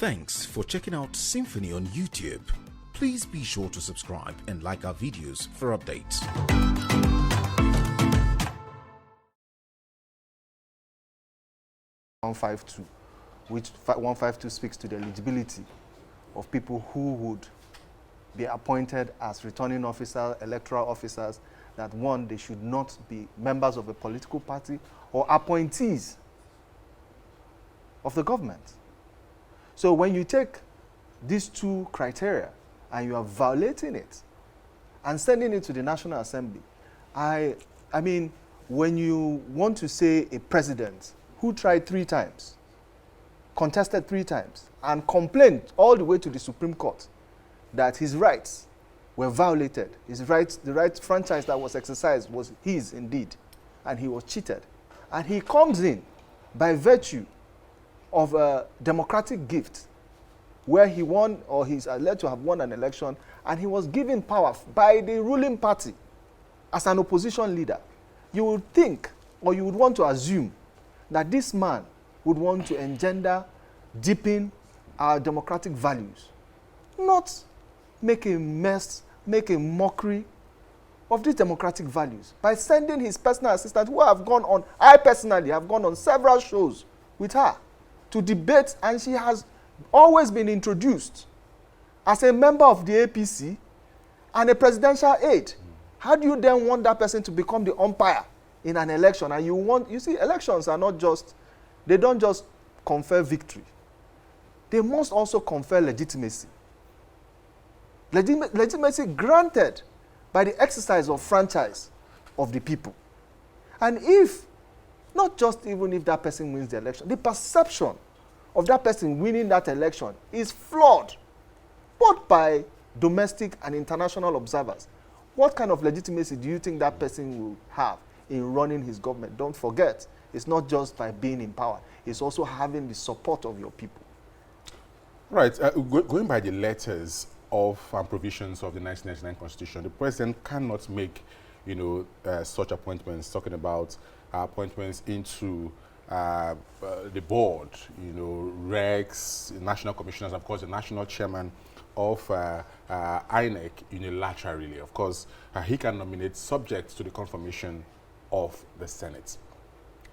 Thanks for checking out SYMFONI on YouTube. Please be sure to subscribe and like our videos for updates. 152, which 152 speaks to the eligibility of people who would be appointed as returning officers, electoral officers, that one, they should not be members of a political party or appointees of the government. So when you take these two criteria and you are violating it and sending it to the National Assembly, I mean, when you want to say a president who tried 3 times, contested 3 times, and complained all the way to the Supreme Court that his rights were violated, his rights, the right franchise that was exercised was his indeed, and he was cheated. And he comes in by virtue of a democratic gift where he won, or he's alleged to have won an election, and he was given power by the ruling party as an opposition leader. You would think, or you would want to assume, that this man would want to engender, deepen our democratic values, not make a mess, make a mockery of these democratic values by sending his personal assistant, who have gone on, I personally have gone on several shows with her to debate, and she has always been introduced as a member of the APC and a presidential aide. How do you then want that person to become the umpire in an election? And you see, elections are not just, they don't just confer victory. They must also confer legitimacy. Legitimacy granted by the exercise of franchise of the people. And if, not just even if that person wins the election, the perception of that person winning that election is flawed, both by domestic and international observers. What kind of legitimacy do you think that person will have in running his government? Don't forget, it's not just by being in power, it's also having the support of your people. Right. Going by the letters of provisions of the 1999 Constitution, the president cannot make, such appointments, talking about appointments into the board, regs, national commissioners, of course, the national chairman of INEC unilaterally. Of course, he can nominate subject to the confirmation of the Senate.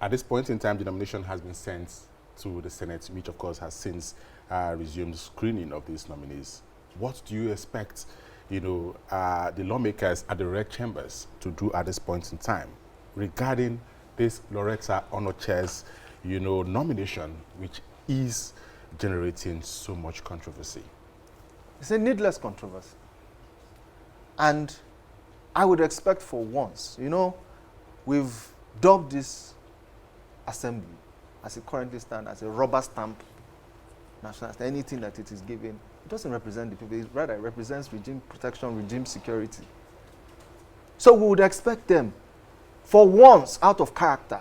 At this point in time, the nomination has been sent to the Senate, which, of course, has since resumed screening of these nominees. What do you expect, the lawmakers at the reg chambers to do at this point in time regarding this Loretta Onochie's, nomination, which is generating so much controversy? It's a needless controversy. And I would expect for once, we've dubbed this assembly, as it currently stands, as a rubber stamp national. Anything that it is given, it doesn't represent the people, it rather represents regime protection, regime security. So we would expect them, for once, out of character,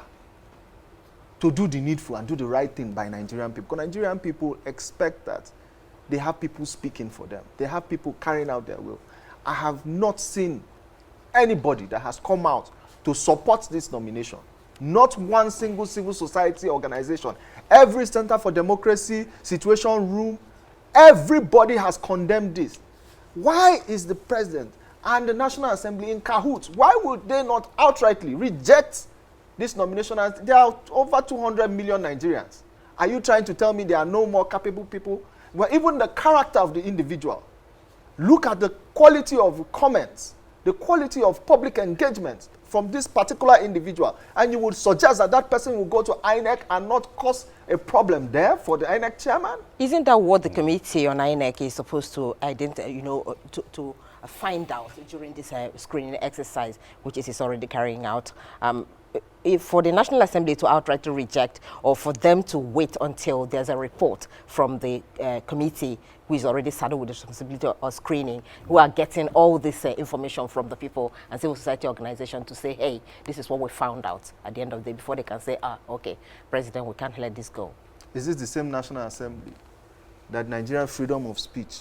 to do the needful and do the right thing by Nigerian people. Because Nigerian people expect that they have people speaking for them. They have people carrying out their will. I have not seen anybody that has come out to support this nomination. Not one single civil society organization. Every Center for Democracy, Situation Room, everybody has condemned this. Why is the president and the National Assembly in cahoots? Why would they not outrightly reject this nomination? There are over 200 million Nigerians. Are you trying to tell me there are no more capable people? Well, even the character of the individual. Look at the quality of comments, the quality of public engagement from this particular individual, and you would suggest that that person will go to INEC and not cause a problem there for the INEC chairman? Isn't that what the committee on INEC is supposed to identify, to find out during this screening exercise, which it is already carrying out? If for the National Assembly to outrightly reject, or for them to wait until there's a report from the committee who is already saddled with the responsibility of screening, who are getting all this information from the people and civil society organization to say, hey, this is what we found out at the end of the day, before they can say, okay, President, we can't let this go. Is this the same National Assembly that Nigerian freedom of speech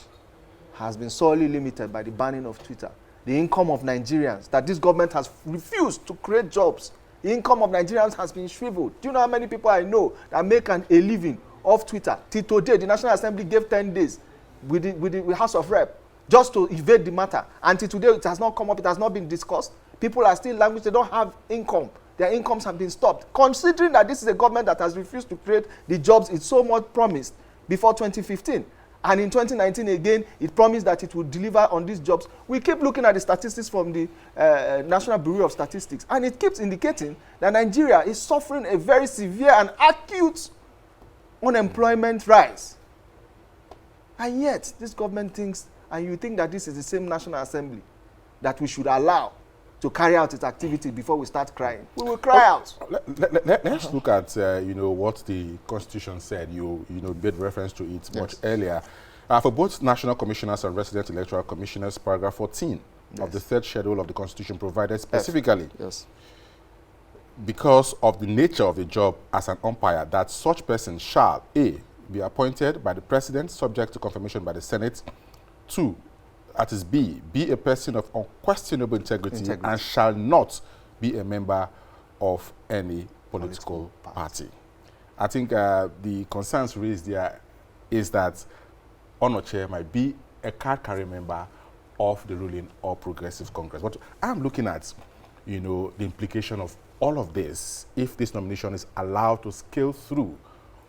has been sorely limited by the banning of Twitter? The income of Nigerians, that this government has refused to create jobs. The income of Nigerians has been shriveled. Do you know how many people I know that make a living off Twitter. Till today, the National Assembly gave 10 days with the House of Rep just to evade the matter. Until today, it has not come up, it has not been discussed. People are still languishing, they don't have income. Their incomes have been stopped. Considering that this is a government that has refused to create the jobs it so much promised before 2015. And in 2019 again, it promised that it would deliver on these jobs. We keep looking at the statistics from the National Bureau of Statistics, and it keeps indicating that Nigeria is suffering a very severe and acute unemployment rise. And yet, this government thinks, and you think that this is the same National Assembly that we should allow to carry out its activity before we start crying. We will cry out. Let's look at what the Constitution said. You made reference to it much earlier. For both National Commissioners and Resident Electoral Commissioners, paragraph 14 of the third schedule of the Constitution provided specifically because of the nature of the job as an umpire that such person shall A, be appointed by the President subject to confirmation by the Senate, 2, that is B, be a person of unquestionable integrity and shall not be a member of any political party. I think the concerns raised there is that Onochie might be a card-carrying member of the ruling All Progressive Congress. But I'm looking at, the implication of all of this if this nomination is allowed to scale through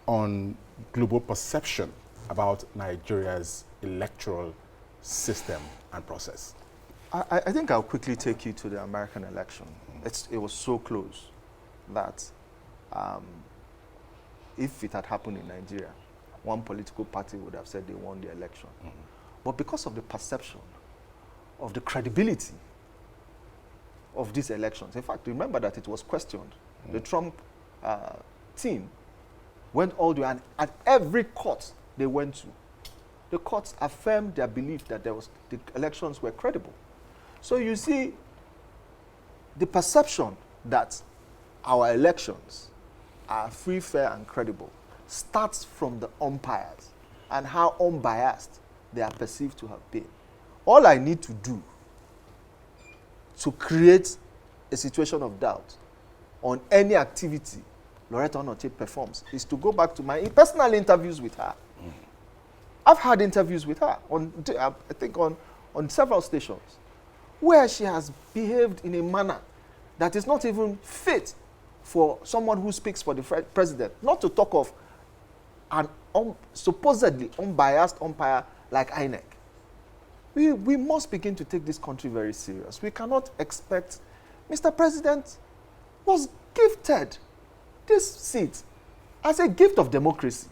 on global perception about Nigeria's electoral system and process. I think I'll quickly take you to the American election. It was so close that if it had happened in Nigeria, one political party would have said they won the election. But because of the perception of the credibility of these elections, in fact, remember that it was questioned. The Trump team went all the way, and at every court they went to, the courts affirmed their belief that the elections were credible. So you see, the perception that our elections are free, fair, and credible starts from the umpires and how unbiased they are perceived to have been. All I need to do to create a situation of doubt on any activity Loretta Onochie performs is to go back to my personal interviews with her. I've had interviews with her I think on several stations where she has behaved in a manner that is not even fit for someone who speaks for the president, not to talk of an supposedly unbiased umpire like INEC. We must begin to take this country very serious. We cannot expect. Mr. President was gifted this seat as a gift of democracy.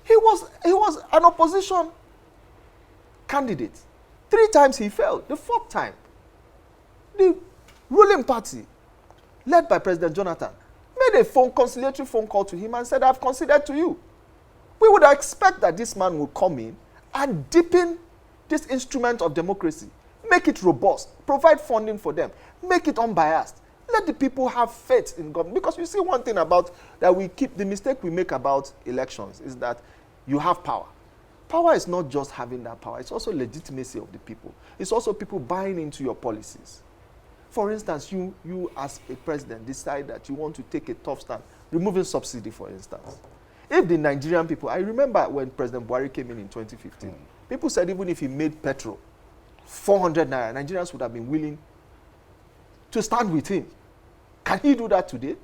He was an opposition candidate. 3 times he failed. The 4th time, the ruling party, led by President Jonathan, made a conciliatory phone call to him and said, I've conceded to you. We would expect that this man would come in and deepen this instrument of democracy, make it robust, provide funding for them, make it unbiased. Let the people have faith in government. Because you see, one thing about that the mistake we make about elections is that you have power. Power is not just having that power. It's also legitimacy of the people. It's also people buying into your policies. For instance, you as a president decide that you want to take a tough stand, removing subsidy, for instance. If the Nigerian people, I remember when President Buhari came in 2015, people said even if he made petrol 400 naira, Nigerians would have been willing to stand with him. Can he do that today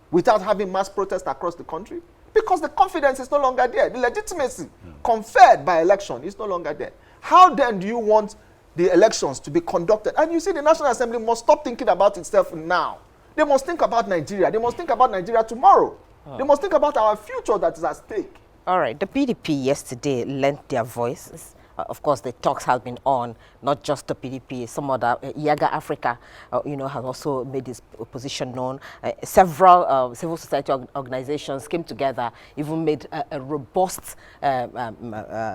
without having mass protests across the country? Because the confidence is no longer there. The legitimacy conferred by election is no longer there. How then do you want the elections to be conducted? And you see, the National Assembly must stop thinking about itself now. They must think about Nigeria. They must think about Nigeria tomorrow. They must think about our future that is at stake. All right. The PDP yesterday lent their voices. Of course, the talks have been on, not just the PDP, some other, Yaga Africa, has also made its position known. Several civil society organizations came together, even made a robust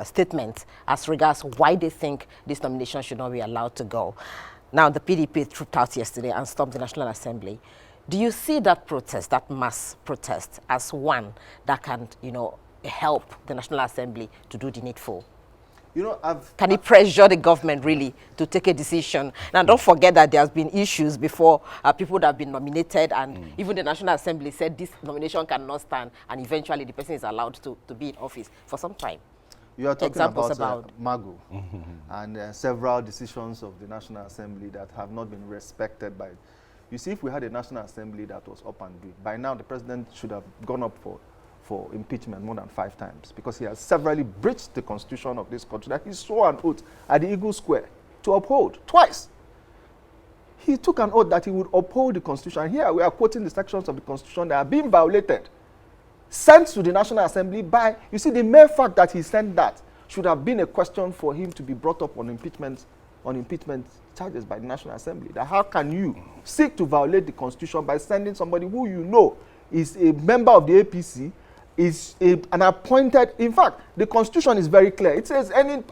statement as regards why they think this nomination should not be allowed to go. Now, the PDP trooped out yesterday and stormed the National Assembly. Do you see that protest, that mass protest, as one that can, help the National Assembly to do the needful? You know, Can he pressure the government really to take a decision? Now, don't forget that there has been issues before people that have been nominated, and even the National Assembly said this nomination cannot stand, and eventually the person is allowed to be in office for some time. You are talking Examples about Mago and several decisions of the National Assembly that have not been respected by. You see, if we had a National Assembly that was up and doing, by now the president should have gone up for impeachment more than 5 times, because he has severally breached the constitution of this country that he swore an oath at the Eagle Square to uphold twice. He took an oath that he would uphold the constitution. And here we are quoting the sections of the constitution that are being violated, sent to the National Assembly by, you see, the mere fact that he sent that should have been a question for him to be brought up on impeachment charges by the National Assembly. That how can you seek to violate the constitution by sending somebody who you know is a member of the APC, is an appointed, in fact, the constitution is very clear. It says any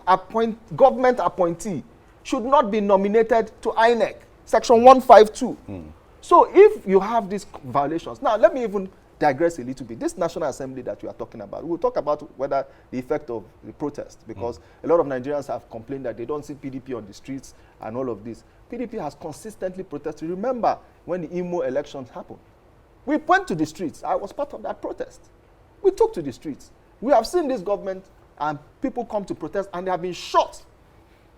government appointee should not be nominated to INEC, section 152. So if you have these violations, now let me even digress a little bit. This National Assembly that you are talking about, we'll talk about whether the effect of the protest, because a lot of Nigerians have complained that they don't see PDP on the streets and all of this. PDP has consistently protested. Remember when the Imo elections happened? We went to the streets. I was part of that protest. We took to the streets. We have seen this government and people come to protest and they have been shot.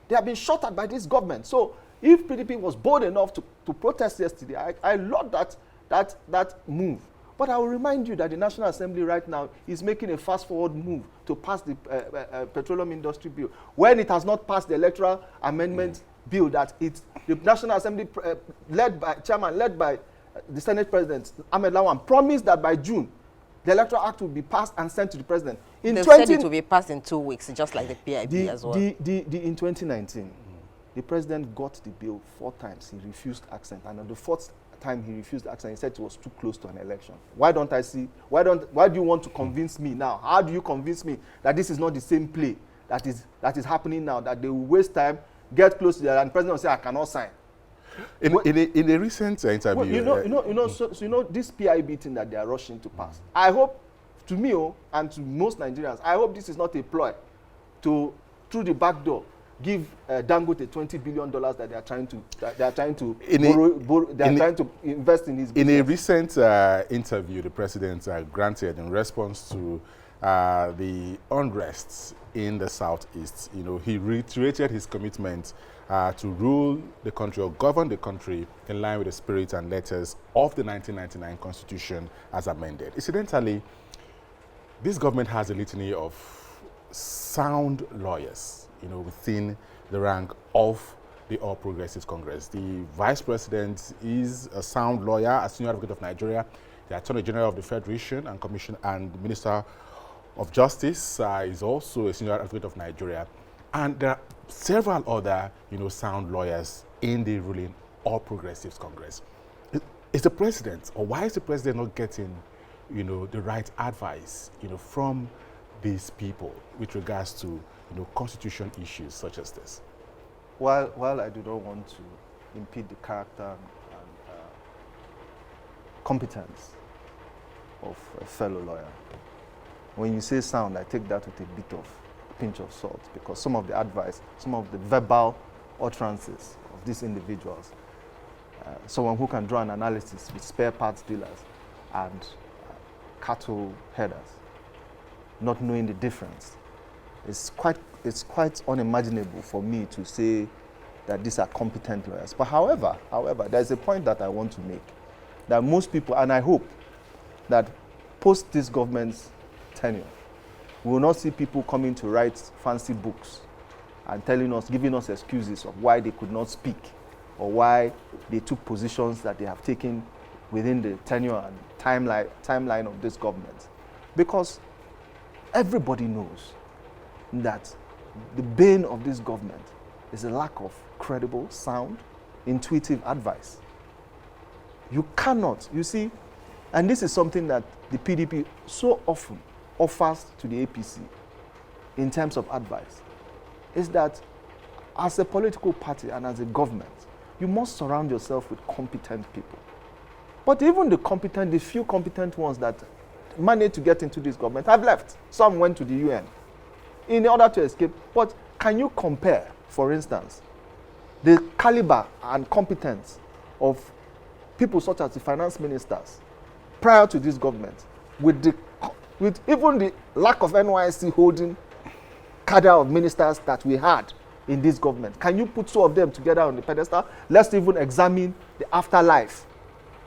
They have been shot at by this government. So if PDP was bold enough to protest yesterday, I love that move. But I will remind you that the National Assembly right now is making a fast-forward move to pass the petroleum industry bill, when it has not passed the electoral amendment bill that the National Assembly led by the Senate President Ahmed Lawan promised that by June the Electoral Act will be passed and sent to the President. They said it will be passed in 2 weeks, just like the PIB as well. In 2019, the President got the bill 4 times. He refused accent, and on the 4th time he refused accent, he said it was too close to an election. Why do you want to convince me now? How do you convince me that this is not the same play that is happening now, that they will waste time, get close to the, and the President will say, I cannot sign? In a recent interview, well, this PIB thing that they are rushing to pass. I hope, to me and to most Nigerians, I hope this is not a ploy to, through the back door, give Dangote $20 billion that they are trying to invest in his business. In a recent interview, the president granted in response to the unrests in the southeast, he reiterated his commitment to rule the country or govern the country in line with the spirit and letters of the 1999 Constitution as amended. Incidentally, this government has a litany of sound lawyers, within the rank of the All Progressives Congress. The Vice President is a sound lawyer, a senior advocate of Nigeria. The Attorney General of the Federation and Commission and the Minister of Justice is also a senior advocate of Nigeria. And there are several other, sound lawyers in the ruling All Progressives Congress. Is the president, or why is the president not getting, the right advice, from these people with regards to, constitution issues such as this? While I do not want to impede the character and competence of a fellow lawyer, when you say sound, I take that with a pinch of salt, because some of the advice, some of the verbal utterances of these individuals, someone who can draw an analysis with spare parts dealers and cattle headers, not knowing the difference, it's quite unimaginable for me to say that these are competent lawyers. But however, there's a point that I want to make, that most people, and I hope that post this government's tenure, we will not see people coming to write fancy books and giving us excuses of why they could not speak or why they took positions that they have taken within the tenure and timeline of this government. Because everybody knows that the bane of this government is a lack of credible, sound, intuitive advice. You cannot, and this is something that the PDP so often offers to the APC in terms of advice, is that as a political party and as a government, you must surround yourself with competent people. But even the few competent ones that managed to get into this government have left. Some went to the UN in order to escape. But can you compare, for instance, the caliber and competence of people such as the finance ministers prior to this government with even the lack of NYSC holding cadre of ministers that we had in this government? Can you put two of them together on the pedestal? Let's even examine the afterlife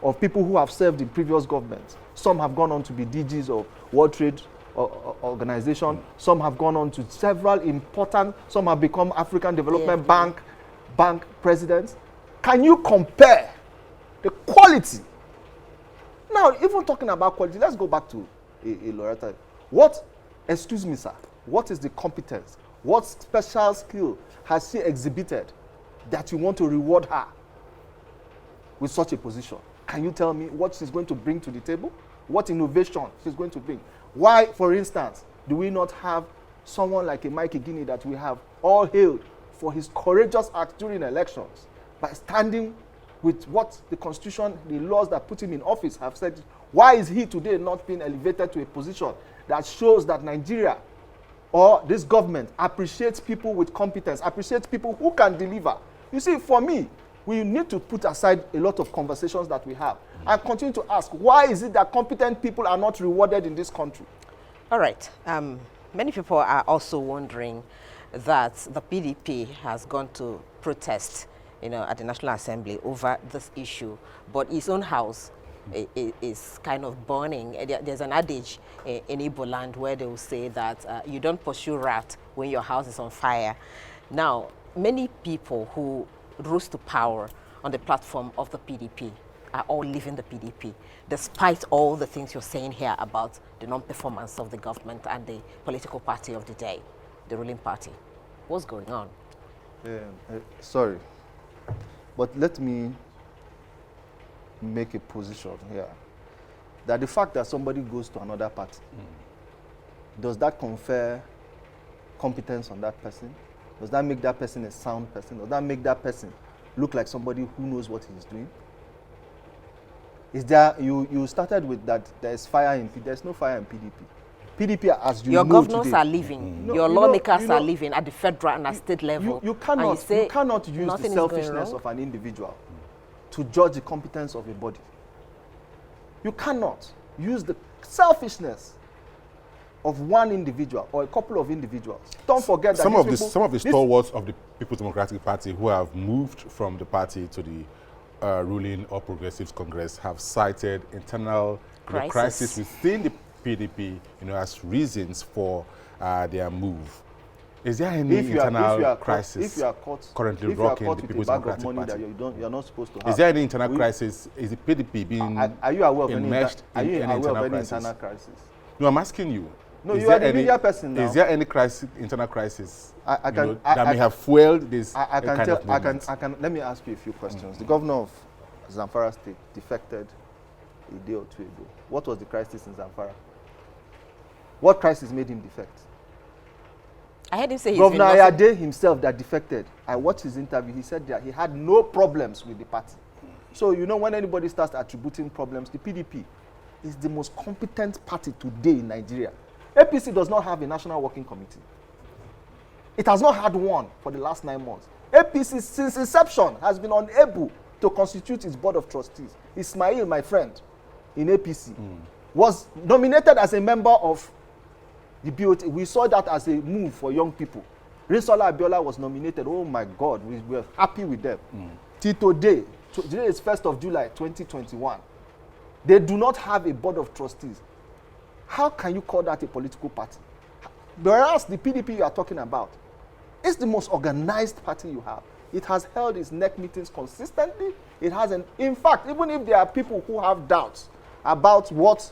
of people who have served in previous governments. Some have gone on to be DGs of World Trade Organization. Some have gone on to several important, some have become African Development Bank presidents. Can you compare the quality? Now, even talking about quality, let's go back to a Loretta. Excuse me, sir, what is the competence? What special skill has she exhibited that you want to reward her with such a position? Can you tell me what she's going to bring to the table? What innovation she's going to bring? Why, for instance, do we not have someone like a Mike Guinea that we have all hailed for his courageous act during elections by standing with what the Constitution, the laws that put him in office have said? Why is he today not being elevated to a position that shows that Nigeria or this government appreciates people with competence, appreciates people who can deliver? You see, for me, we need to put aside a lot of conversations that we have and continue to ask, why is it that competent people are not rewarded in this country? All right. Many people are also wondering that the PDP has gone to protest, at the National Assembly over this issue, but its own house is kind of burning. There's an adage in Igbo land where they will say that you don't pursue rat when your house is on fire. Now, many people who rose to power on the platform of the PDP are all leaving the PDP, despite all the things you're saying here about the non-performance of the government and the political party of the day, the ruling party. What's going on? Sorry, but let me make a position here that the fact that somebody goes to another party, does that confer competence on that person? Does that make that person a sound person? Does that make that person look like somebody who knows what he's doing? Is there, you started with that there's fire in PDP. There's no fire in PDP. PDP, as you your know governors today, are leaving. Your lawmakers are leaving at the federal and at state level. You cannot use the selfishness of an individual to judge the competence of a body. You cannot use the selfishness of one individual or a couple of individuals. Don't forget that some of the stalwarts of the People's Democratic Party who have moved from the party to the ruling All Progressives Congress have cited internal crisis within the PDP, as reasons for their move. Is there any internal crisis currently rocking the People's Democratic Party? You're not supposed to have. Is there any internal crisis? Is the PDP being are you aware of enmeshed any internal crisis? No, I'm asking you. No, you are the media person now. Is there any internal crisis that may have fueled this kind of movement? Let me ask you a few questions. The governor of Zamfara State defected a day or two ago. What was the crisis in Zamfara? What crisis made him defect? I heard him say Governor Ayade himself that defected. I watched his interview. He said that he had no problems with the party. So, when anybody starts attributing problems, the PDP is the most competent party today in Nigeria. APC does not have a national working committee. It has not had one for the last 9 months. APC, since inception, has been unable to constitute its board of trustees. Ismail, my friend, in APC, was nominated as a member of the BOT. We saw that as a move for young people. Rinsola Abiola was nominated. Oh my God, we were happy with them. Till today is 1st of July 2021. They do not have a board of trustees. How can you call that a political party? Whereas the PDP you are talking about is the most organized party you have. It has held its NEC meetings consistently. It hasn't. In fact, even if there are people who have doubts about what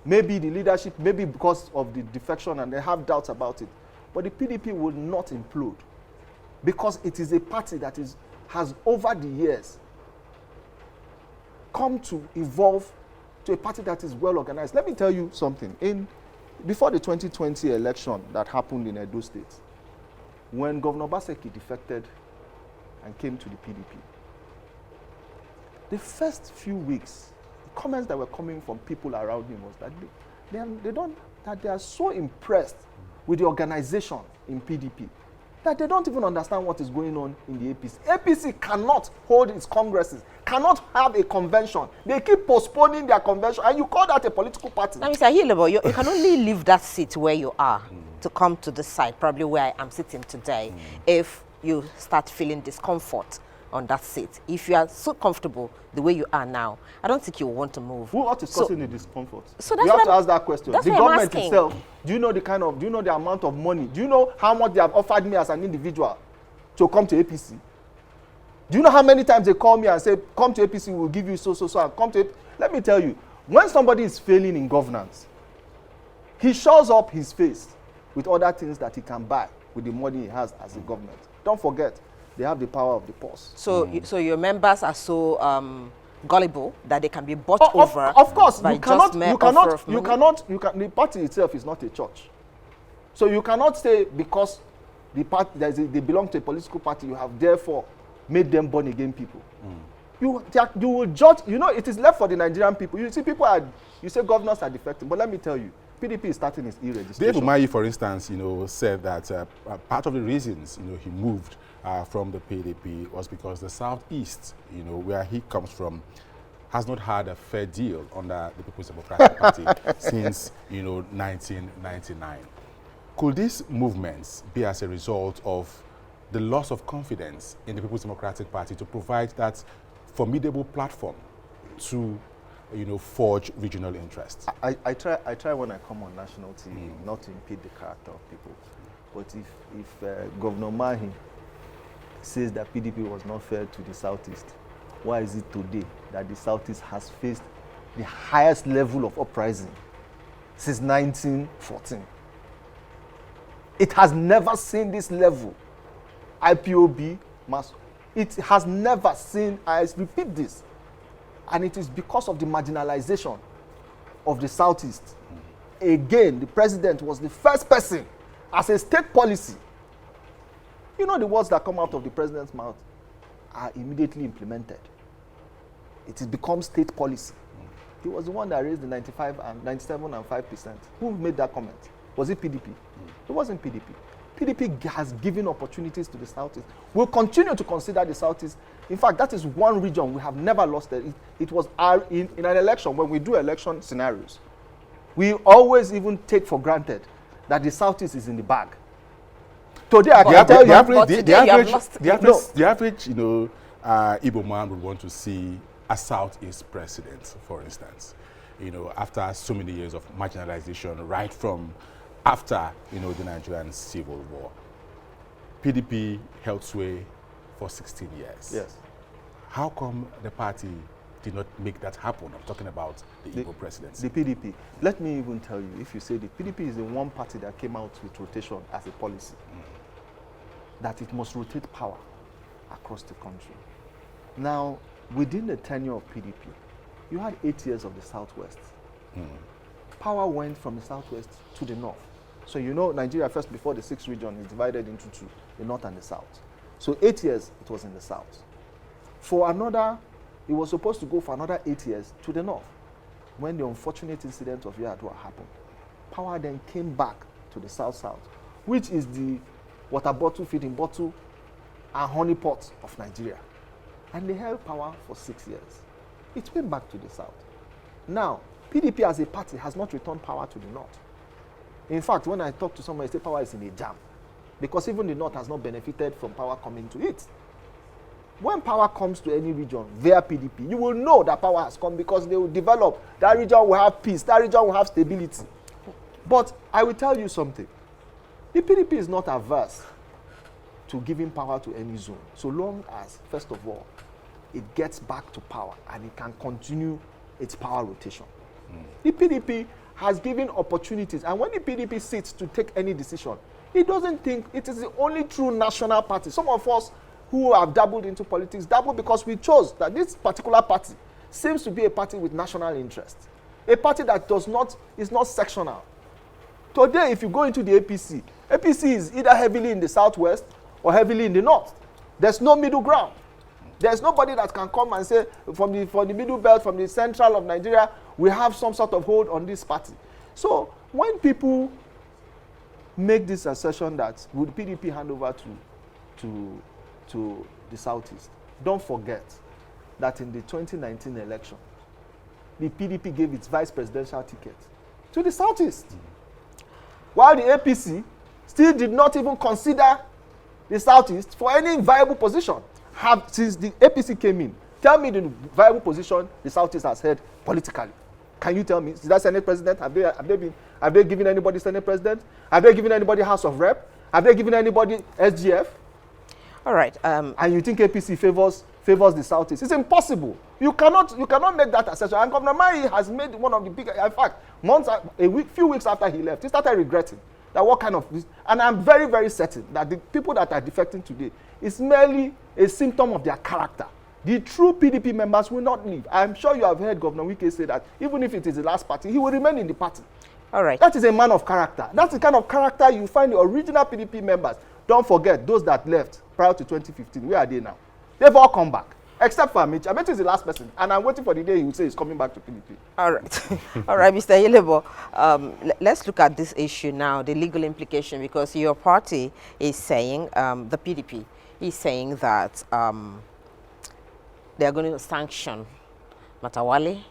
maybe the leadership, maybe because of the defection, and they have doubts about it, but the PDP will not implode because it is a party that has over the years come to evolve to a party that is well organized. Let me tell you something. Before the 2020 election that happened in Edo State, when Governor Obaseki defected and came to the PDP, the first few weeks, the comments that were coming from people around him was that they are so impressed with the organization in PDP that they don't even understand what is going on in the APC. APC cannot hold its congresses, cannot have a convention. They keep postponing their convention, and you call that a political party. Now, Mr. Ehilebo, you can only leave that seat where you are to come to this side, probably where I am sitting today, if you start feeling discomfort on that seat. If you are so comfortable the way you are now, I don't think you want to move. Who ought to causing the discomfort? So that's you have to ask that question. That's The what I'm government asking. itself, do you know the amount of money? Do you know how much they have offered me as an individual to come to APC? Do you know how many times they call me and say, come to APC, we'll give you so, and come to Let me tell you, when somebody is failing in governance, he shows up his face with other things that he can buy with the money he has as a government. Don't forget, they have the power of the purse. So, so your members are so gullible that they can be bought over. Of course, by the party itself is not a church. So you cannot say because the party they belong to a political party, you have therefore made them born again people. You will judge. You know, it is left for the Nigerian people. You see, you say governors are defecting, but let me tell you, PDP is starting its e-registration. Dave Umahi, for instance, said that part of the reasons, he moved from the PDP was because the Southeast, where he comes from, has not had a fair deal under the People's Democratic Party since, 1999. Could these movements be as a result of the loss of confidence in the People's Democratic Party to provide that formidable platform to forge regional interests? I try when I come on national TV not to impede the character of people. But if Governor Mahi says that PDP was not fair to the Southeast, why is it today that the Southeast has faced the highest level of uprising since 1914? It has never seen this level. IPOB, it has never seen, I repeat this, and it is because of the marginalization of the Southeast. Again, the president was the first person as a state policy. You know, the words that come out of the president's mouth are immediately implemented. It has become state policy. He was the one that raised the 97 and 5%. Who made that comment? Was it PDP? It wasn't PDP. PDP has given opportunities to the Southeast. We'll continue to consider the Southeast. In fact, that is one region we have never lost. It was in an election, when we do election scenarios, we always even take for granted that the Southeast is in the bag. Today, I can tell you, the average, Igbo man would want to see a Southeast president, for instance, after so many years of marginalization, right from after, the Nigerian Civil War. PDP held sway for 16 years. Yes. How come the party did not make that happen? I'm talking about the Igbo presidency. The PDP. Let me even tell you, if you say the PDP is the one party that came out with rotation as a policy, that it must rotate power across the country. Now, within the tenure of PDP, you had 8 years of the Southwest. Power went from the Southwest to the North. So Nigeria first, before the 6th region, is divided into two, the North and the South. So 8 years, it was in the South. It was supposed to go for another 8 years to the North. When the unfortunate incident of Yar'Adua happened, power then came back to the South-South, which is the water bottle, feeding bottle, and honey pot of Nigeria. And they held power for 6 years. It went back to the South. Now, PDP as a party has not returned power to the North. In fact, when I talk to someone, they say power is in a jam, because even the North has not benefited from power coming to it. When power comes to any region via PDP, you will know that power has come, because they will develop. That region will have peace. That region will have stability. But I will tell you something. The PDP is not averse to giving power to any zone, so long as, first of all, it gets back to power and it can continue its power rotation. The PDP has given opportunities, and when the PDP sits to take any decision, it doesn't think it is the only true national party. Some of us who have dabbled into politics dabble because we chose that this particular party seems to be a party with national interest, a party that is not sectional. Today, if you go into the APC, APC is either heavily in the Southwest or heavily in the North. There's no middle ground. There's nobody that can come and say, from the middle belt, from the central of Nigeria, we have some sort of hold on this party. So when people make this assertion that would PDP hand over to the Southeast. Don't forget that in the 2019 election, the PDP gave its vice presidential ticket to the Southeast, while the APC still did not even consider the Southeast for any viable position. Since the APC came in, tell me the viable position the Southeast has had politically. Can you tell me? Is that Senate President? Have they given anybody Senate President? Have they given anybody House of Rep? Have they given anybody SGF? All right. And you think APC favors the Southeast? It's impossible. You cannot make that assertion. And Governor Mai has made one of the biggest. In fact, few weeks after he left, he started regretting that what kind of. And I'm very, very certain that the people that are defecting today is merely a symptom of their character. The true PDP members will not leave. I'm sure you have heard Governor Wike say that even if it is the last party, he will remain in the party. All right. That is a man of character. That's the kind of character you find the original PDP members. Don't forget those that left prior to 2015. Where are they now? They've all come back, except for Amici. Amici is the last person, and I'm waiting for the day he will say he's coming back to PDP. All right. All right, Mr. Ehilebo, let's look at this issue now, the legal implication, because your party is saying, the PDP is saying that they are going to sanction Matawalle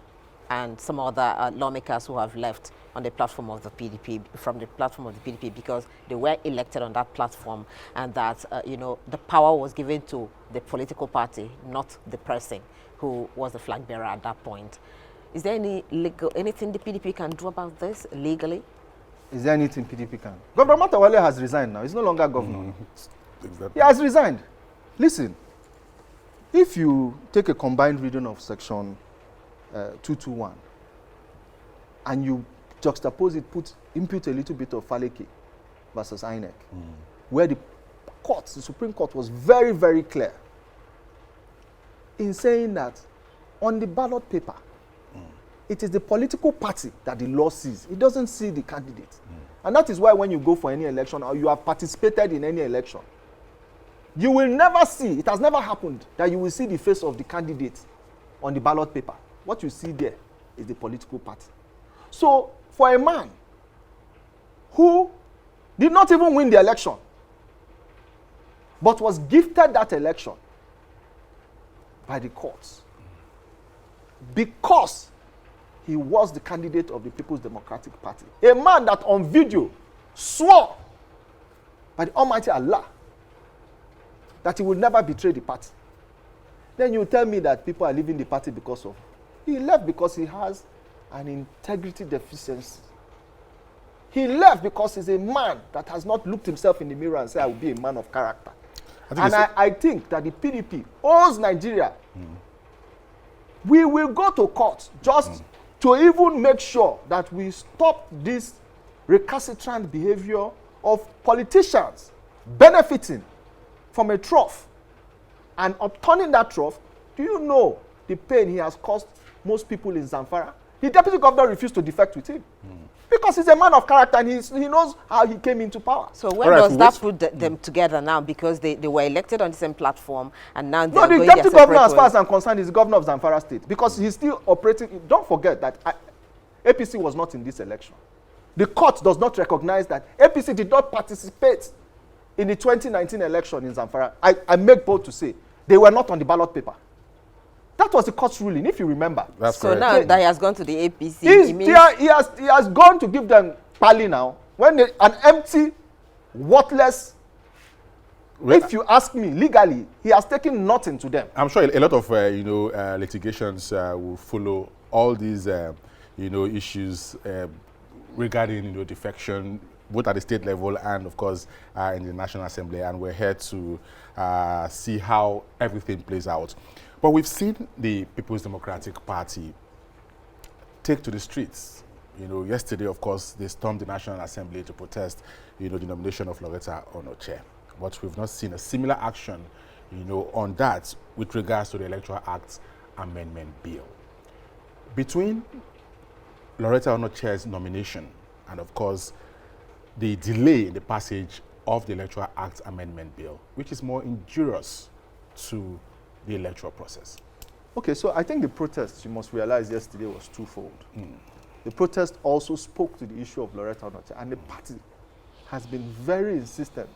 and some other lawmakers who have left on the platform of the PDP, from the platform of the PDP, because they were elected on that platform, and that the power was given to the political party, not the person who was the flag bearer at that point. Is there anything the PDP can do about this legally? Is there anything PDP can? Governor Matawalle has resigned now. He's no longer governor. Exactly. He has resigned. Listen, if you take a combined reading of section 221 and you juxtapose it, impute a little bit of Faleke versus INEC, where the Supreme Court was very, very clear in saying that on the ballot paper, it is the political party that the law sees. It doesn't see the candidate. And that is why when you go for any election or you have participated in any election, you will never see, it has never happened, that you will see the face of the candidate on the ballot paper. What you see there is the political party. So, for a man who did not even win the election, but was gifted that election by the courts, because he was the candidate of the People's Democratic Party, a man that on video swore by the Almighty Allah that he would never betray the party, then you tell me that people are leaving the party because of. He left because he has an integrity deficiency. He left because he's a man that has not looked himself in the mirror and said, I will be a man of character. I think that the PDP owes Nigeria. We will go to court just to even make sure that we stop this recalcitrant behavior of politicians benefiting from a trough and upturning that trough. Do you know the pain he has caused most people in Zamfara? The deputy governor refused to defect with him because he's a man of character and he knows how he came into power. So when does that put them together now? Because they were elected on the same platform and now they're going the deputy governor, as far as I'm concerned, is the governor of Zamfara State because he's still operating. Don't forget that APC was not in this election. The court does not recognize that APC did not participate in the 2019 election in Zamfara. I make bold to say they were not on the ballot paper. That was the court's ruling, if you remember. That's so correct. Now that he has gone to the APC, he has gone to give them pali now. When an empty, worthless, if you ask me, legally, he has taken nothing to them. I'm sure a lot of litigations will follow all these issues regarding defection, both at the state level and, of course, in the National Assembly. And we're here to see how everything plays out. But we've seen the People's Democratic Party take to the streets. Yesterday, of course, they stormed the National Assembly to protest, the nomination of Loretta Onochie. But we've not seen a similar action, on that with regards to the Electoral Act Amendment Bill. Between Loretta Onochie's nomination and, of course, the delay in the passage of the Electoral Act Amendment Bill, which is more injurious to the electoral process. Okay, so I think the protest, you must realize, yesterday was twofold. The protest also spoke to the issue of Loretta Onochie, and the party has been very insistent,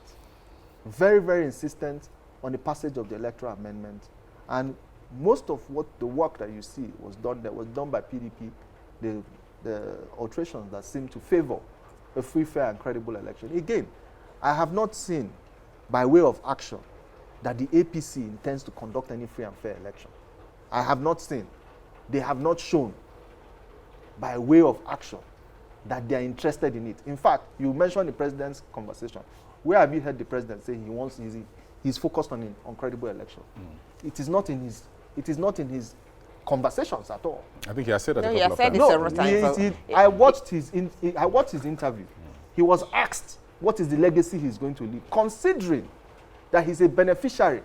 very, very insistent on the passage of the electoral amendment. And most of what the work that you see was done by PDP, the alterations that seem to favor a free, fair, and credible election. Again, I have not seen, by way of action, that the APC intends to conduct any free and fair election. I have not seen. They have not shown, by way of action, that they are interested in it. In fact, you mentioned the president's conversation. Where have you heard the president say he's focused on credible election? It is not in his conversations at all. I think he has said that No, a couple of times. several times. I watched his interview. He was asked what is the legacy he's going to leave, considering that he's a beneficiary,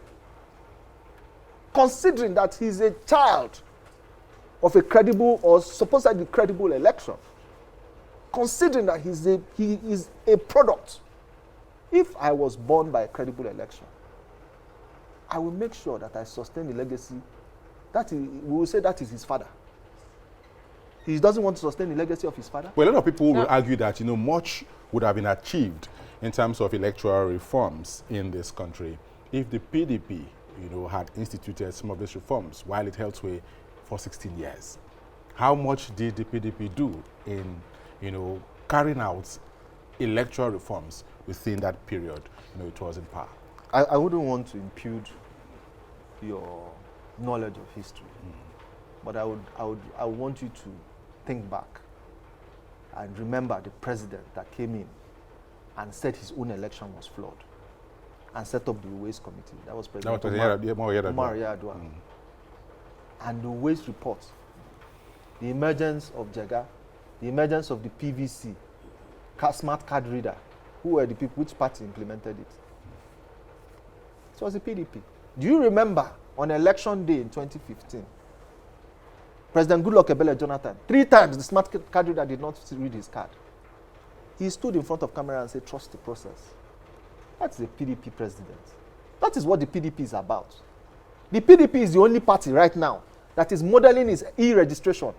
considering that he's a child of a credible or supposedly credible election, considering that he is a product. If I was born by a credible election, I will make sure that I sustain the legacy. We will say that is his father. He doesn't want to sustain the legacy of his father. Well, a lot of people will argue that, much would have been achieved in terms of electoral reforms in this country if the PDP, had instituted some of these reforms while it held sway for 16 years. How much did the PDP do in, carrying out electoral reforms within that period, it was in power? I wouldn't want to impugn your knowledge of history, but I would want you to think back and remember the president that came in and said his own election was flawed and set up the Waste Committee. That was President Umar Yar'Adua. And the Waste report, the emergence of JEGA, the emergence of the PVC, smart card reader. Who were the people, which party implemented it? It was the PDP. Do you remember on election day in 2015, President Goodluck Ebele Jonathan, 3 times the smart card reader did not read his card. He stood in front of camera and said, trust the process. That's the PDP president. That is what the PDP is about. The PDP is the only party right now that is modeling its e-registration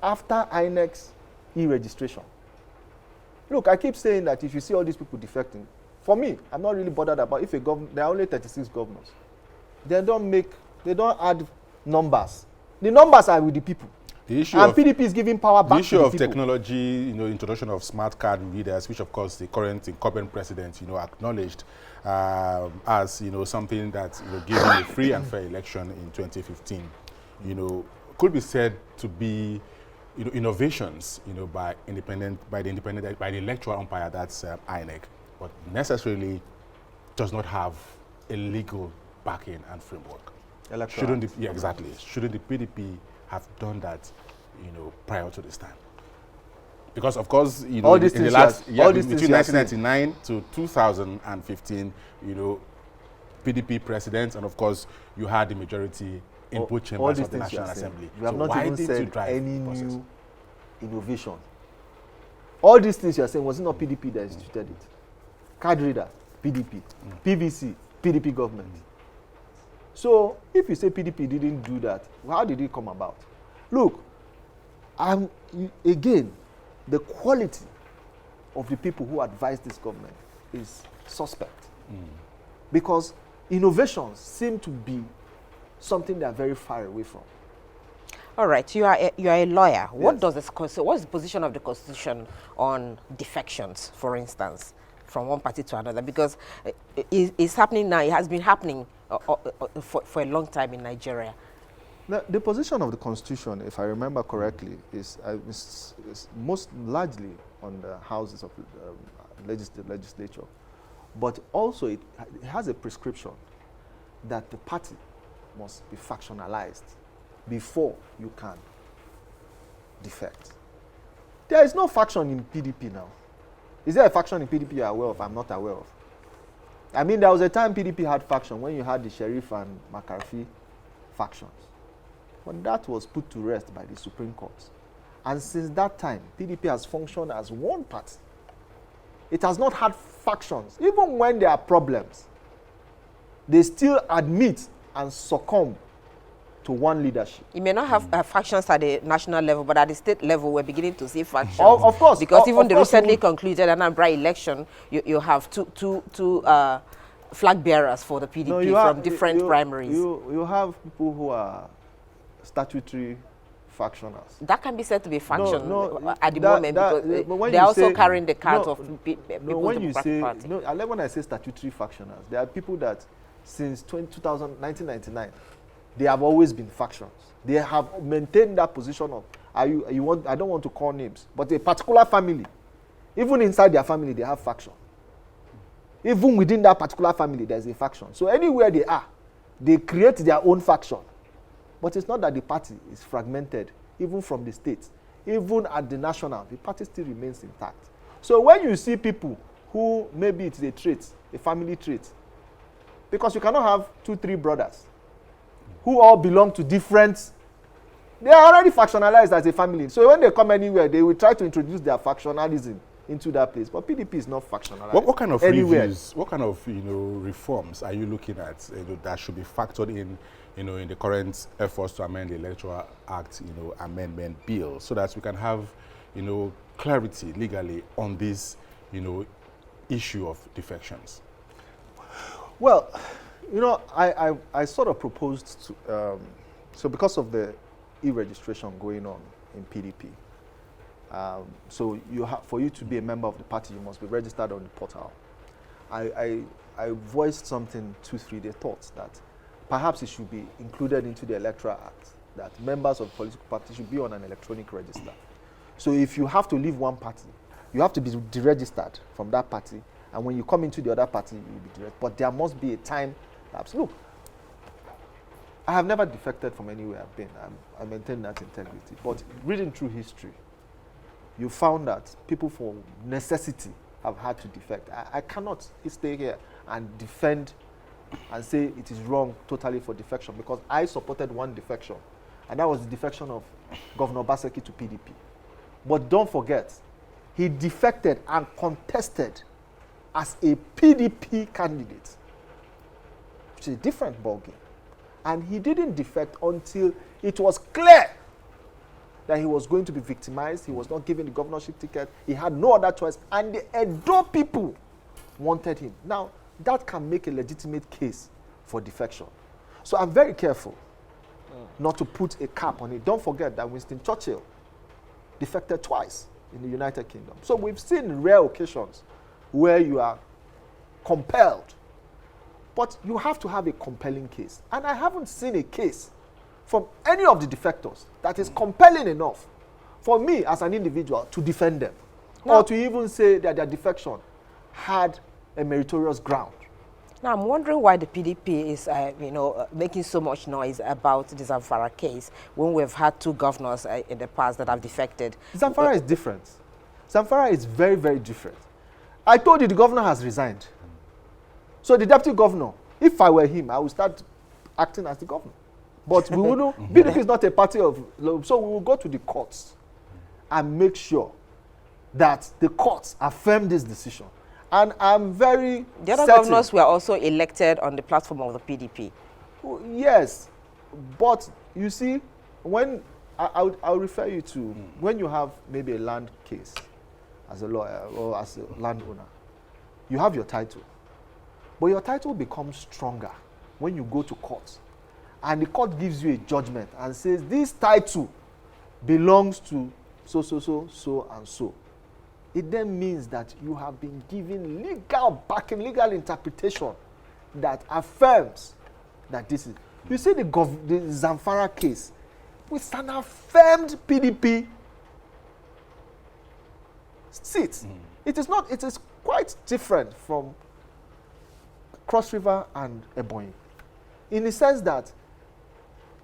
after INEC's e-registration. Look, I keep saying that if you see all these people defecting, for me, I'm not really bothered about if there are only 36 governors. They don't add numbers. The numbers are with the people. PDP is giving power back to the people. The issue of technology, introduction of smart card readers, which of course the current incumbent president, acknowledged as, something that, gave him a free and fair election in 2015, could be said to be, innovations, by the electoral umpire, that's INEC, but necessarily does not have a legal backing and framework. Shouldn't the PDP have done that, prior to this time? Because of course, in the last year, between 1999 to 2015, PDP president, and of course, you had the majority input chambers of the National Assembly. You have not even said any new innovation. All these things you are saying, was it not PDP that instituted it? Card reader, PDP. PVC, PDP government. So, if you say PDP didn't do that, how did it come about? Look, again, the quality of the people who advise this government is suspect. Because innovations seem to be something they are very far away from. All right, you are a lawyer. What Yes. what's the position of the Constitution on defections, for instance, from one party to another? Because it's happening now. It has been happening for a long time in Nigeria. The position of the Constitution, if I remember correctly, is most largely on the houses of legislature, but also it has a prescription that the party must be factionalized before you can defect. There is no faction in PDP now. Is there a faction in PDP you are aware of? I'm not aware of. I mean, there was a time PDP had faction when you had the Sheriff and McCarthy factions. But that was put to rest by the Supreme Court. And since that time, PDP has functioned as one party. It has not had factions. Even when there are problems, they still admit and succumb to one leadership. You may not have factions at the national level, but at the state level, we're beginning to see factions. Of course. Because even the recently concluded Anambra election, you have two flag bearers for the PDP from different primaries. You have people who are statutory factioners. That can be said to be faction at the moment because they're also carrying the card of People's Democratic Party. When I say statutory factioners, there are people that since 1999, they have always been factions. They have maintained that position of, I don't want to call names, but a particular family, even inside their family, they have faction. Even within that particular family, there's a faction. So anywhere they are, they create their own faction. But it's not that the party is fragmented, even from the states. Even at the national, the party still remains intact. So when you see people who, maybe it's a trait, a family trait, because you cannot have 2-3 brothers who all belong to different, they are already factionalized as a family. So when they come anywhere, they will try to introduce their factionalism into that place. But PDP is not factionalized. What kind of reviews, what kind of reforms are you looking at that should be factored in, in the current efforts to amend the Electoral Act, amendment bill, so that we can have, clarity legally on this, issue of defections? Well, I sort of proposed to, so because of the e-registration going on in PDP, so for you to be a member of the party, you must be registered on the portal. I voiced something 2-3 day thoughts that perhaps it should be included into the Electoral Act, that members of political parties should be on an electronic register. So if you have to leave one party, you have to be deregistered from that party, and when you come into the other party, you'll be deregistered. But there must be a time lapse. Look, I have never defected from anywhere I've been. I maintain that integrity. But reading through history, you found that people for necessity have had to defect. I cannot stay here and defend and say it is wrong totally for defection, because I supported one defection, and that was the defection of Governor Baseki to PDP. But don't forget, he defected and contested as a PDP candidate, which is a different ballgame. And he didn't defect until it was clear that he was going to be victimized. He was not given the governorship ticket. He had no other choice. And the Edo people wanted him. Now, that can make a legitimate case for defection. So I'm very careful not to put a cap on it. Don't forget that Winston Churchill defected twice in the United Kingdom. So we've seen rare occasions where you are compelled. But you have to have a compelling case. And I haven't seen a case from any of the defectors that is compelling enough for me as an individual to defend them. No. Or to even say that their defection had a meritorious ground. Now, I'm wondering why the PDP is, making so much noise about the Zamfara case when we've had 2 governors in the past that have defected. Zamfara is different. Zamfara is very, very different. I told you the governor has resigned. So the deputy governor, if I were him, I would start acting as the governor. But we wouldn't, PDP is not a party of, so we will go to the courts and make sure that the courts affirm this decision. And I'm very The other governors were also elected on the platform of the PDP. Yes, but you see, when I'll refer you to when you have maybe a land case as a lawyer or as a landowner, you have your title. But your title becomes stronger when you go to court. And the court gives you a judgment and says, this title belongs to so, and so. It then means that you have been given legal backing, legal interpretation that affirms that this is. You see the Zamfara case, with an affirmed PDP seat. It is quite different from Cross River and Ebonyi, in the sense that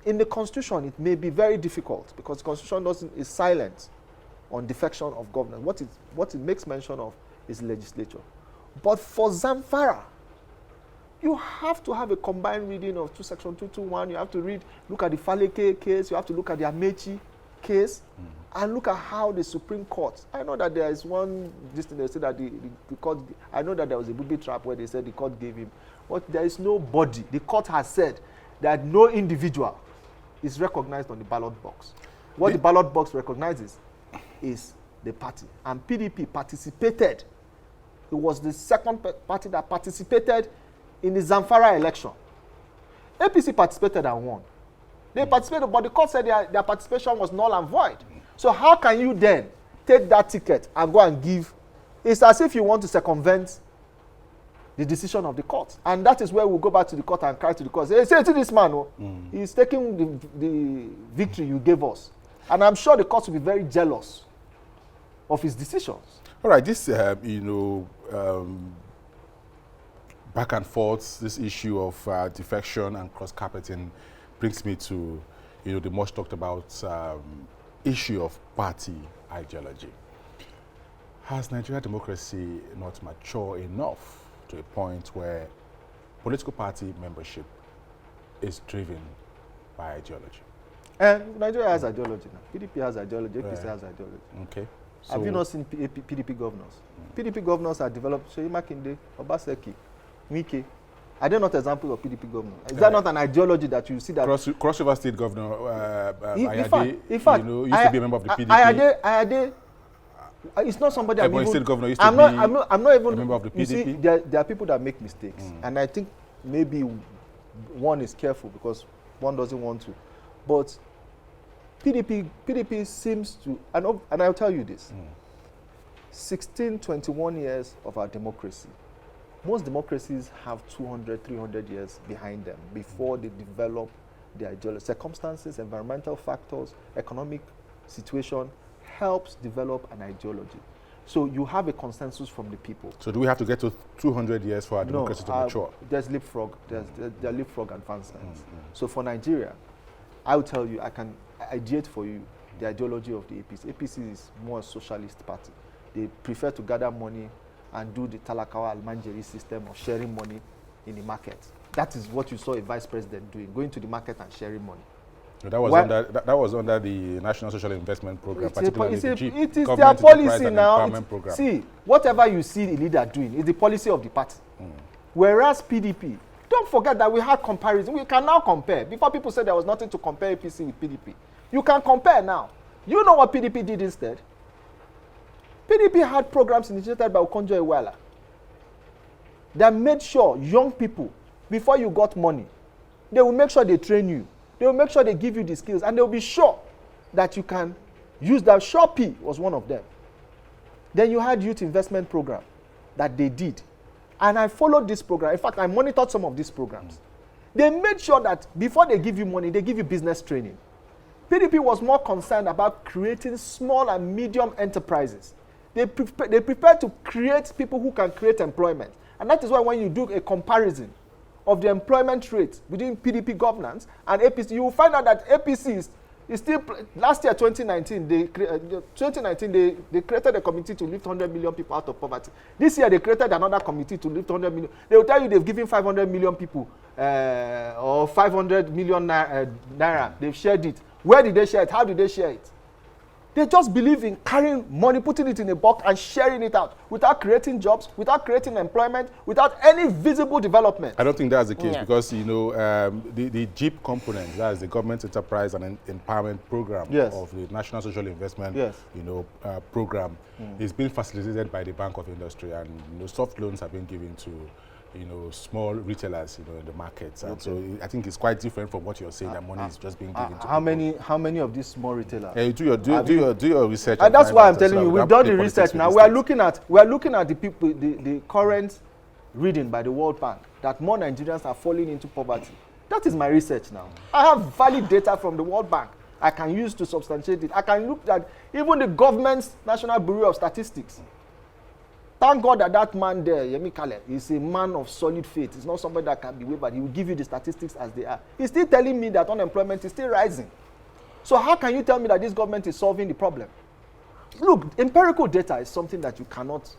in the Constitution it may be very difficult because the Constitution is silent on defection of government. What it makes mention of is legislature. But for Zamfara, you have to have a combined reading of Section 221. You have to look at the Faleke case. You have to look at the Amechi case, and look at how the Supreme Court. I know that there is one. This thing they say that the court. I know that there was a booby trap where they said the court gave him, but there is nobody. The court has said that no individual is recognized on the ballot box. What the ballot box recognizes is the party. And PDP participated. It was the second party that participated in the Zamfara election. APC participated and won. They participated, but the court said their participation was null and void. So how can you then take that ticket and go and give? It's as if you want to circumvent the decision of the court. And that is where we'll go back to the court and cry to the court. Say to this man, he's taking the victory you gave us. And I'm sure the court will be very jealous of his decisions. All right, this, back and forth, this issue of defection and cross-carpeting brings me to, the much talked about issue of party ideology. Has Nigeria democracy not mature enough to a point where political party membership is driven by ideology? And Nigeria has ideology now. PDP has ideology, APC has ideology. Okay. So have you not seen PDP governors? PDP governors are developed. Seyi Makinde, Obaseki, Wike. Are they not examples of PDP governors? Is that not an ideology that you see that? Cross River State Governor Ayade, in fact, used to be a member of the PDP. Ayade, it's not somebody Ebonyi State Governor used to I'm not even a member of the PDP. You see, there are people that make mistakes, and I think maybe one is careful because one doesn't want to. But PDP seems to, and I'll tell you this, 21 years of our democracy. Most democracies have 200, 300 years behind them before they develop their ideology. Circumstances, environmental factors, economic situation helps develop an ideology. So you have a consensus from the people. So do we have to get to 200 years for our democracy to mature? There's leapfrog. There are leapfrog advancements. So for Nigeria, I will tell you, I can ideate for you the ideology of the APC. APC is more a socialist party. They prefer to gather money and do the Talakawa Almanjeri system of sharing money in the market. That is what you saw a vice president doing, going to the market and sharing money. So that was under the National Social Investment Program, particularly it is their policy now. See, whatever you see the leader doing is the policy of the party. Whereas PDP, don't forget that we had comparison. We can now compare. Before people said there was nothing to compare APC with PDP. You can compare now. You know what PDP did instead? PDP had programs initiated by Okonjo Iweala that made sure young people, before you got money, they will make sure they train you. They will make sure they give you the skills, and they will be sure that you can use that. Shopee was one of them. Then you had youth investment program that they did. And I followed this program. In fact, I monitored some of these programs. They made sure that before they give you money, they give you business training. PDP was more concerned about creating small and medium enterprises. They prepared to create people who can create employment. And that is why when you do a comparison of the employment rate within PDP governance and APC, you will find out that APC is still, last year, 2019, they created a committee to lift 100 million people out of poverty. This year, they created another committee to lift 100 million. They will tell you they've given 500 million people or 500 million naira. They've shared it. Where did they share it? How did they share it? They just believe in carrying money, putting it in a box and sharing it out without creating jobs, without creating employment, without any visible development. I don't think that's the case because, the JEEP component, that is the Government Enterprise and Empowerment Program of the National Social Investment, program, is being facilitated by the Bank of Industry, and soft loans have been given to small retailers, in the markets. And so I think it's quite different from what you're saying, that money is just being given to people. How many of these small retailers? Do your research. And that's why I'm telling you, we've done the research now. We are looking at the people, the current reading by the World Bank that more Nigerians are falling into poverty. That is my research now. I have valid data from the World Bank I can use to substantiate it. I can look at even the government's National Bureau of Statistics. Thank God that man there, Yemi Kale, is a man of solid faith. He's not somebody that can be wavered. He will give you the statistics as they are. He's still telling me that unemployment is still rising. So how can you tell me that this government is solving the problem? Look, empirical data is something that you cannot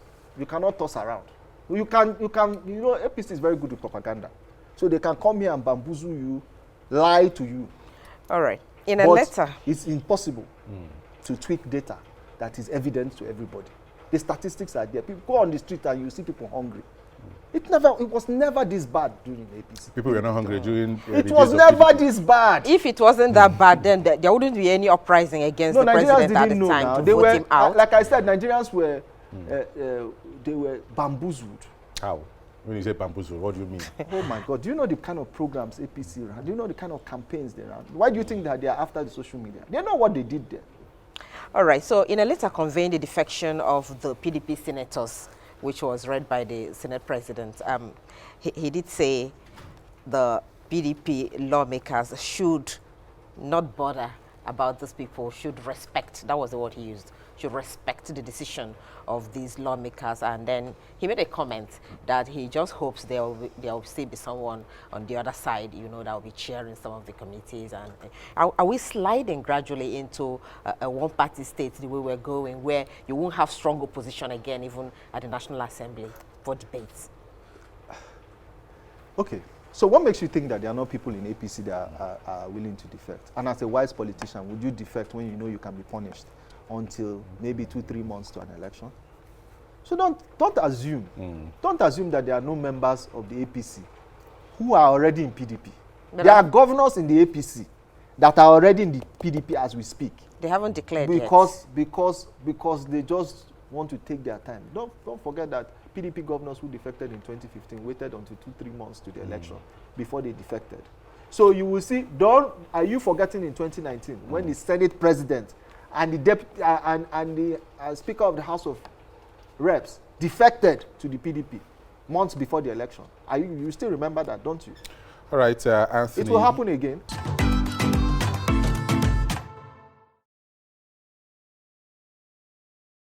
toss around. APC is very good with propaganda. So they can come here and bamboozle you, lie to you. All right. In a letter. It's impossible to tweak data that is evident to everybody. The statistics are there. People go on the street and you see people hungry. It was never this bad during APC. People were not hungry during it was never this bad. If it wasn't that bad, then there wouldn't be any uprising against the president at the time to vote him out. Like I said, Nigerians were they were bamboozled. How? When you say bamboozled, what do you mean? Oh my God! Do you know the kind of programs APC ran? Do you know the kind of campaigns they ran? Why do you think that they are after the social media? They know what they did there. All right. So in a letter conveying the defection of the PDP senators, which was read by the Senate President, he did say the PDP lawmakers should not bother about these people, should respect, that was the word he used, should respect the decision of these lawmakers. And then he made a comment that he just hopes there will still be someone on the other side, you know, that will be chairing some of the committees. And are we sliding gradually into a one-party state the way we're going, where you won't have strong opposition again, even at the National Assembly for debates? Okay. So what makes you think that there are not people in APC that are willing to defect? And as a wise politician, would you defect when you know you can be punished until maybe 2-3 months to an election? So don't assume. Don't assume that there are no members of the APC who are already in PDP. There are governors in the APC that are already in the PDP as we speak. They haven't declared because they just want to take their time. Don't forget that PDP governors who defected in 2015 waited until 2-3 months to the election before they defected. So you will see, are you forgetting in 2019 when the Senate President and the Speaker of the House of Reps defected to the PDP months before the election? You still remember that, don't you? All right, Anthony. It will happen again.